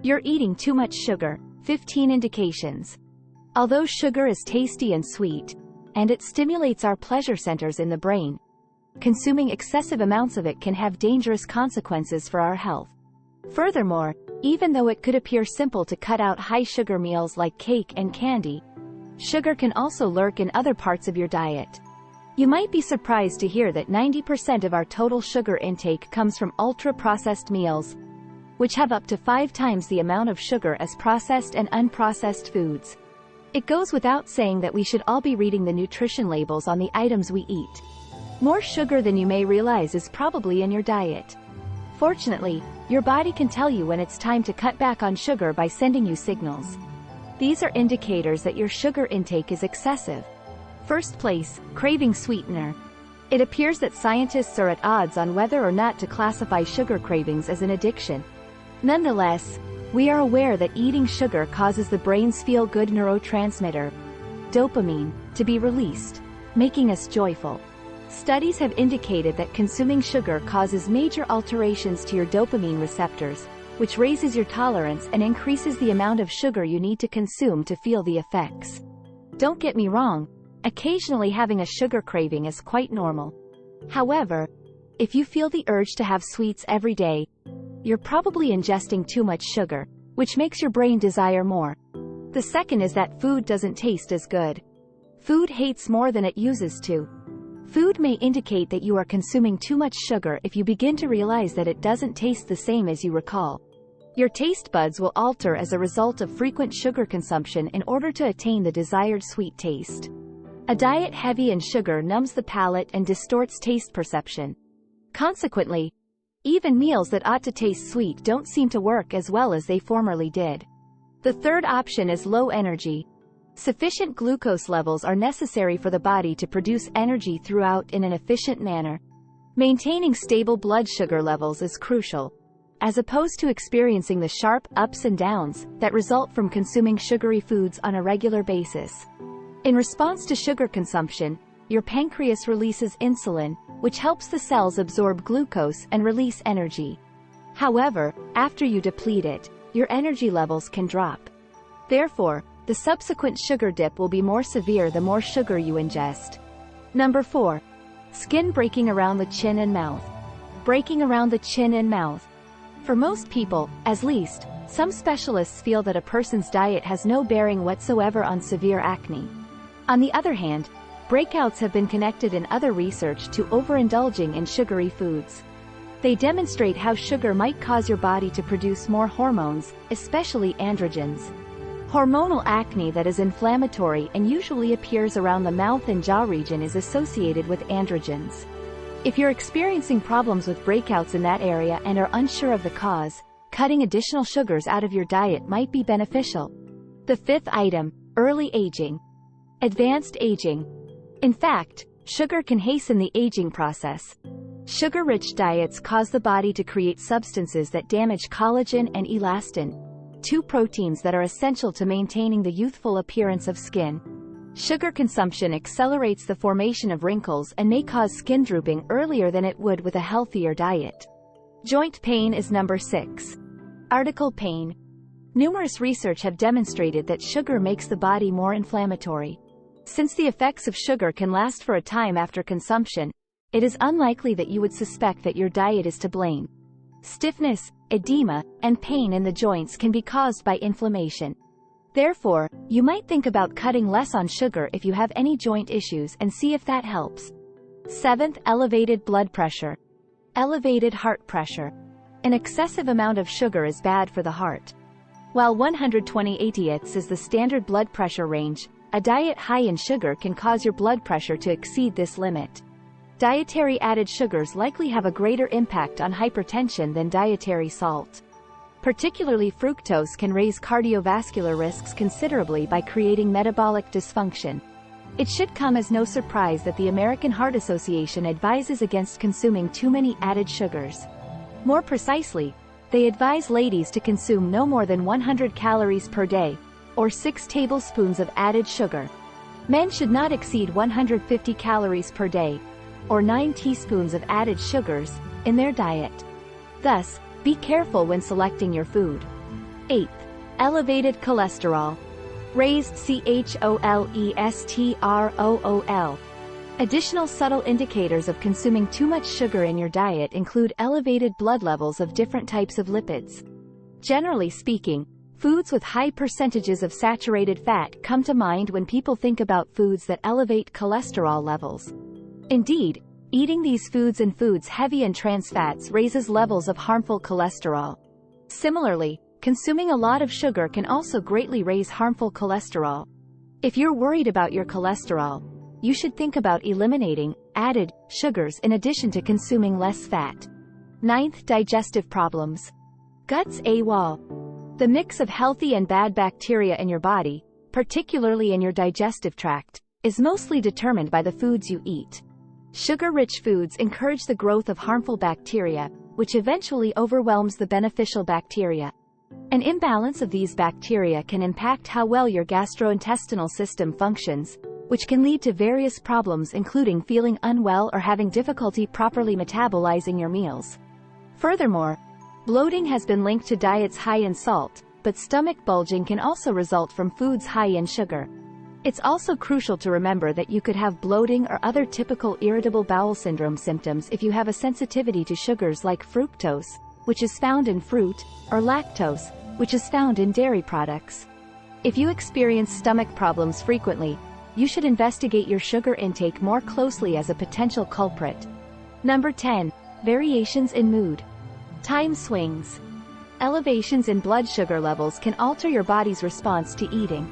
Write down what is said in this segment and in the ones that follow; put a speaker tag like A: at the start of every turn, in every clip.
A: You're eating too much sugar. 15 indications. Although sugar is tasty and sweet, and it stimulates our pleasure centers in the brain, consuming excessive amounts of it can have dangerous consequences for our health. Furthermore, even though it could appear simple to cut out high-sugar meals like cake and candy, sugar can also lurk in other parts of your diet. You might be surprised to hear that 90% of our total sugar intake comes from ultra-processed meals, which have up to 5 times the amount of sugar as processed and unprocessed foods. It goes without saying that we should all be reading the nutrition labels on the items we eat. More sugar than you may realize is probably in your diet. Fortunately, your body can tell you when it's time to cut back on sugar by sending you signals. These are indicators that your sugar intake is excessive. First place, craving sweetener. It appears that scientists are at odds on whether or not to classify sugar cravings as an addiction. Nonetheless, we are aware that eating sugar causes the brain's feel-good neurotransmitter, dopamine, to be released, making us joyful. Studies have indicated that consuming sugar causes major alterations to your dopamine receptors, which raises your tolerance and increases the amount of sugar you need to consume to feel the effects. Don't get me wrong, occasionally having a sugar craving is quite normal. However, if you feel the urge to have sweets every day, you're probably ingesting too much sugar, which makes your brain desire more. The second is that food doesn't taste as good. Food hates more than it uses to. Food may indicate that you are consuming too much sugar if you begin to realize that it doesn't taste the same as you recall. Your taste buds will alter as a result of frequent sugar consumption in order to attain the desired sweet taste. A diet heavy in sugar numbs the palate and distorts taste perception. Consequently, even meals that ought to taste sweet don't seem to work as well as they formerly did. The third option is low energy. Sufficient glucose levels are necessary for the body to produce energy throughout in an efficient manner. Maintaining stable blood sugar levels is crucial, as opposed to experiencing the sharp ups and downs that result from consuming sugary foods on a regular basis. In response to sugar consumption, your pancreas releases insulin, which helps the cells absorb glucose and release energy. However, after you deplete it, your energy levels can drop. Therefore, the subsequent sugar dip will be more severe the more sugar you ingest. Number 4. Skin breaking around the chin and mouth. Breaking around the chin and mouth. For most people, at least, some specialists feel that a person's diet has no bearing whatsoever on severe acne. On the other hand, breakouts have been connected in other research to overindulging in sugary foods. They demonstrate how sugar might cause your body to produce more hormones, especially androgens. Hormonal acne that is inflammatory and usually appears around the mouth and jaw region is associated with androgens. If you're experiencing problems with breakouts in that area and are unsure of the cause, cutting additional sugars out of your diet might be beneficial. The fifth item, early aging. Advanced aging. In fact, sugar can hasten the aging process. Sugar-rich diets cause the body to create substances that damage collagen and elastin, 2 proteins that are essential to maintaining the youthful appearance of skin. Sugar consumption accelerates the formation of wrinkles and may cause skin drooping earlier than it would with a healthier diet. Joint pain is number 6. Article pain. Numerous research have demonstrated that sugar makes the body more inflammatory. Since the effects of sugar can last for a time after consumption, it is unlikely that you would suspect that your diet is to blame. Stiffness, edema, and pain in the joints can be caused by inflammation. Therefore, you might think about cutting less on sugar if you have any joint issues and see if that helps. 7th, elevated blood pressure. Elevated heart pressure. An excessive amount of sugar is bad for the heart. While 120/80ths is the standard blood pressure range, a diet high in sugar can cause your blood pressure to exceed this limit. Dietary added sugars likely have a greater impact on hypertension than dietary salt. Particularly fructose can raise cardiovascular risks considerably by creating metabolic dysfunction. It should come as no surprise that the American Heart Association advises against consuming too many added sugars. More precisely, they advise ladies to consume no more than 100 calories per day, or 6 tablespoons of added sugar. Men should not exceed 150 calories per day, or 9 teaspoons of added sugars, in their diet. Thus, be careful when selecting your food. 8th, elevated cholesterol. Raised cholesterol. Additional subtle indicators of consuming too much sugar in your diet include elevated blood levels of different types of lipids. Generally speaking, foods with high percentages of saturated fat come to mind when people think about foods that elevate cholesterol levels. Indeed, eating these foods and foods heavy in trans fats raises levels of harmful cholesterol. Similarly, consuming a lot of sugar can also greatly raise harmful cholesterol. If you're worried about your cholesterol, you should think about eliminating added sugars in addition to consuming less fat. 9th, digestive problems. Guts wall. The mix of healthy and bad bacteria in your body, particularly in your digestive tract, is mostly determined by the foods you eat. Sugar-rich foods encourage the growth of harmful bacteria, which eventually overwhelms the beneficial bacteria. An imbalance of these bacteria can impact how well your gastrointestinal system functions, which can lead to various problems including feeling unwell or having difficulty properly metabolizing your meals. Furthermore, bloating has been linked to diets high in salt, but stomach bulging can also result from foods high in sugar. It's also crucial to remember that you could have bloating or other typical irritable bowel syndrome symptoms if you have a sensitivity to sugars like fructose, which is found in fruit, or lactose, which is found in dairy products. If you experience stomach problems frequently, you should investigate your sugar intake more closely as a potential culprit. Number 10. Variations in mood. Time swings. Elevations in blood sugar levels can alter your body's response to eating.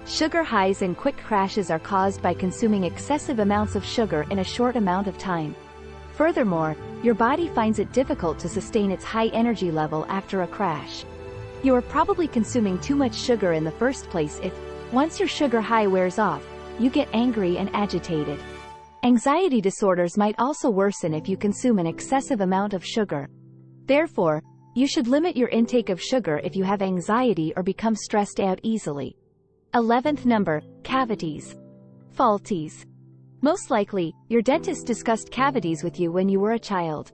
A: Sugar highs and quick crashes are caused by consuming excessive amounts of sugar in a short amount of time. Furthermore, your body finds it difficult to sustain its high energy level after a crash. You are probably consuming too much sugar in the first place if, once your sugar high wears off, you get angry and agitated. Anxiety disorders might also worsen if you consume an excessive amount of sugar. Therefore, you should limit your intake of sugar if you have anxiety or become stressed out easily. 11th number, cavities. Faulties. Most likely, your dentist discussed cavities with you when you were a child.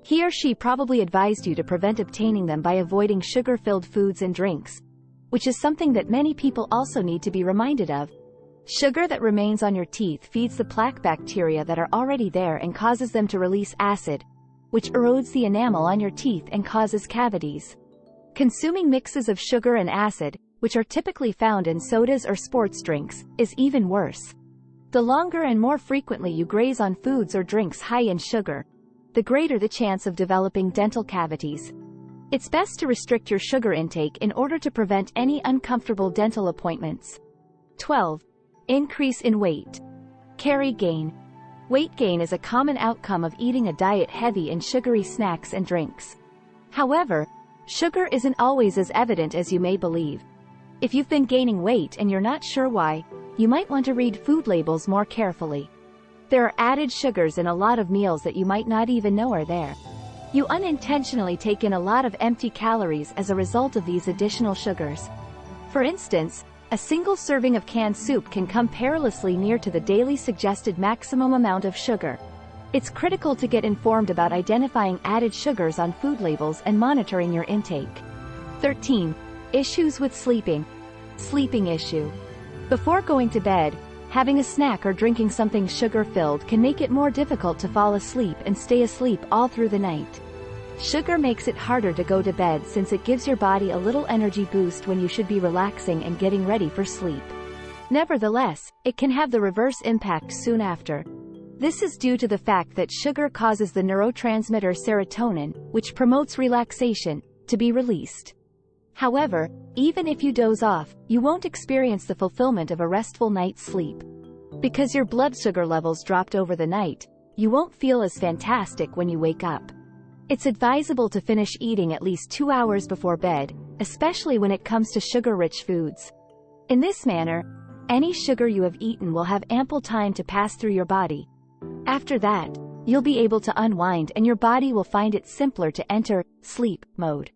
A: He or she probably advised you to prevent obtaining them by avoiding sugar-filled foods and drinks, which is something that many people also need to be reminded of. Sugar that remains on your teeth feeds the plaque bacteria that are already there and causes them to release acid, which erodes the enamel on your teeth and causes cavities. Consuming mixes of sugar and acid, which are typically found in sodas or sports drinks, is even worse. The longer and more frequently you graze on foods or drinks high in sugar, the greater the chance of developing dental cavities. It's best to restrict your sugar intake in order to prevent any uncomfortable dental appointments. 12. Increase in weight. Calorie gain. Weight gain is a common outcome of eating a diet heavy in sugary snacks and drinks. However, sugar isn't always as evident as you may believe. If you've been gaining weight and you're not sure why, you might want to read food labels more carefully. There are added sugars in a lot of meals that you might not even know are there. You unintentionally take in a lot of empty calories as a result of these additional sugars. For instance, a single serving of canned soup can come perilously near to the daily suggested maximum amount of sugar. It's critical to get informed about identifying added sugars on food labels and monitoring your intake. 13. Issues with sleeping. Sleeping issue. Before going to bed, having a snack or drinking something sugar-filled can make it more difficult to fall asleep and stay asleep all through the night. Sugar makes it harder to go to bed since it gives your body a little energy boost when you should be relaxing and getting ready for sleep. Nevertheless, it can have the reverse impact soon after. This is due to the fact that sugar causes the neurotransmitter serotonin, which promotes relaxation, to be released. However, even if you doze off, you won't experience the fulfillment of a restful night's sleep. Because your blood sugar levels dropped over the night, you won't feel as fantastic when you wake up. It's advisable to finish eating at least 2 hours before bed, especially when it comes to sugar-rich foods. In this manner, any sugar you have eaten will have ample time to pass through your body. After that, you'll be able to unwind and your body will find it simpler to enter sleep mode.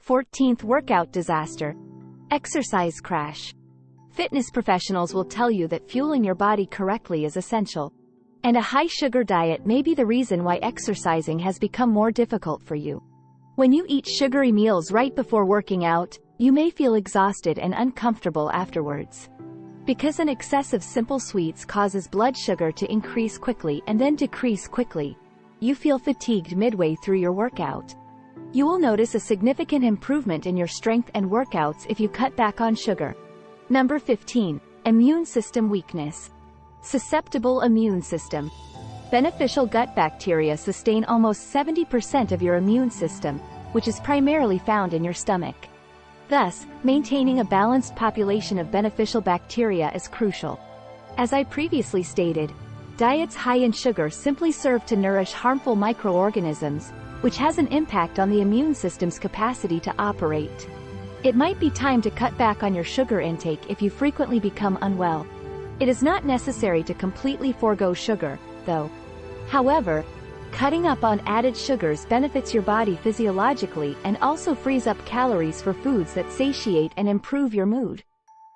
A: 14th workout disaster. Exercise crash. Fitness professionals will tell you that fueling your body correctly is essential. And a high-sugar diet may be the reason why exercising has become more difficult for you. When you eat sugary meals right before working out, you may feel exhausted and uncomfortable afterwards. Because an excess of simple sweets causes blood sugar to increase quickly and then decrease quickly, you feel fatigued midway through your workout. You will notice a significant improvement in your strength and workouts if you cut back on sugar. Number 15. Immune system weakness. Susceptible immune system. Beneficial gut bacteria sustain almost 70% of your immune system, which is primarily found in your stomach. Thus, maintaining a balanced population of beneficial bacteria is crucial. As I previously stated, diets high in sugar simply serve to nourish harmful microorganisms, which has an impact on the immune system's capacity to operate. It might be time to cut back on your sugar intake if you frequently become unwell. It is not necessary to completely forego sugar, though. However, cutting up on added sugars benefits your body physiologically and also frees up calories for foods that satiate and improve your mood.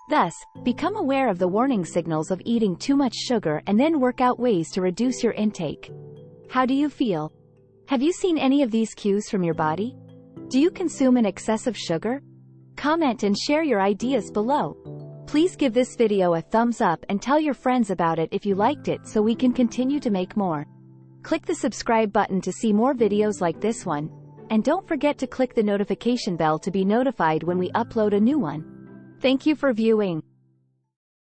A: Thus, become aware of the warning signals of eating too much sugar and then work out ways to reduce your intake. How do you feel? Have you seen any of these cues from your body? Do you consume an excess of sugar? Comment and share your ideas below. Please give this video a thumbs up and tell your friends about it if you liked it so we can continue to make more. Click the subscribe button to see more videos like this one, and don't forget to click the notification bell to be notified when we upload a new one. Thank you for viewing.